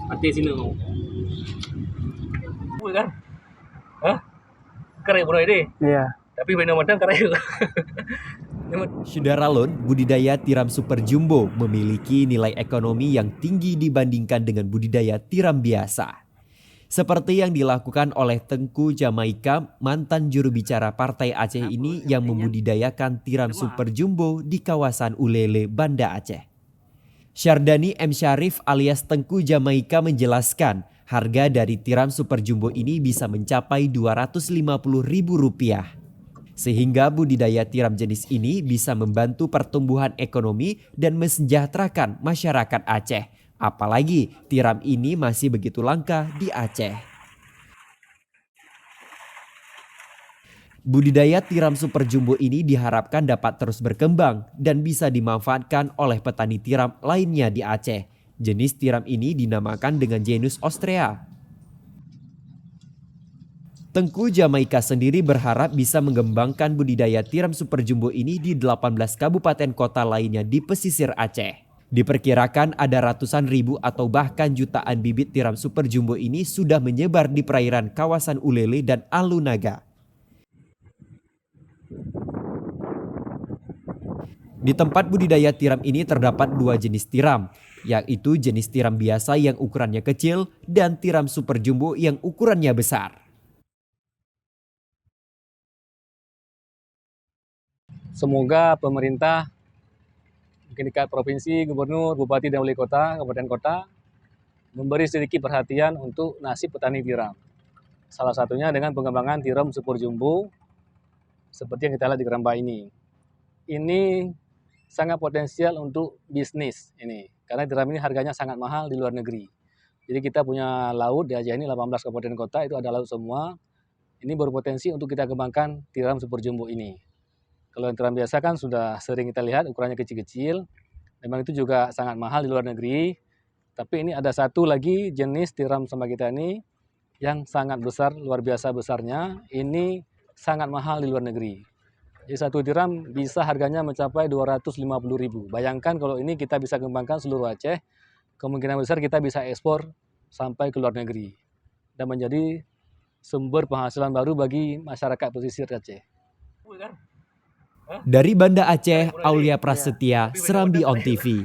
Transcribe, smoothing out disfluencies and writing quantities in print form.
Mati sini mau. Kan? Hah? Keren bro ini. Iya. Tapi benar-benar keren. Syudaralun, budidaya tiram super jumbo memiliki nilai ekonomi yang tinggi dibandingkan dengan budidaya tiram biasa. Seperti yang dilakukan oleh Tengku Jamaika, mantan juru bicara Partai Aceh ini yang membudidayakan tiram super jumbo di kawasan Ulele, Banda Aceh. Syardani M. Syarif alias Tengku Jamaika menjelaskan, harga dari tiram super jumbo ini bisa mencapai Rp250.000. Sehingga budidaya tiram jenis ini bisa membantu pertumbuhan ekonomi dan mensejahterakan masyarakat Aceh. Apalagi tiram ini masih begitu langka di Aceh. Budidaya tiram super jumbo ini diharapkan dapat terus berkembang dan bisa dimanfaatkan oleh petani tiram lainnya di Aceh. Jenis tiram ini dinamakan dengan genus Ostrea. Tengku Jamaika sendiri berharap bisa mengembangkan budidaya tiram super jumbo ini di 18 kabupaten kota lainnya di pesisir Aceh. Diperkirakan ada ratusan ribu atau bahkan jutaan bibit tiram super jumbo ini sudah menyebar di perairan kawasan Ulele dan Alunaga. Di tempat budidaya tiram ini terdapat dua jenis tiram, yaitu jenis tiram biasa yang ukurannya kecil dan tiram super jumbo yang ukurannya besar. Semoga pemerintah, mungkin dekat provinsi, gubernur, bupati, dan wali kota, kabupaten kota, memberi sedikit perhatian untuk nasib petani tiram. Salah satunya dengan pengembangan tiram super jumbo, seperti yang kita lihat di Keramba ini. Ini sangat potensial untuk bisnis ini, karena tiram ini harganya sangat mahal di luar negeri. Jadi kita punya laut di Aceh ini 18 kabupaten kota itu ada laut semua. Ini berpotensi untuk kita kembangkan tiram super jumbo ini. Kalau yang tiram biasa kan sudah sering kita lihat ukurannya kecil-kecil. Memang itu juga sangat mahal di luar negeri. Tapi ini ada satu lagi jenis tiram sama kita ini yang sangat besar, luar biasa besarnya. Ini sangat mahal di luar negeri. Jadi satu tiram bisa harganya mencapai 250.000. Bayangkan kalau ini kita bisa kembangkan seluruh Aceh, kemungkinan besar kita bisa ekspor sampai ke luar negeri. Dan menjadi sumber penghasilan baru bagi masyarakat pesisir Aceh. Dari Banda Aceh, Aulia Prasetya, Serambi On TV.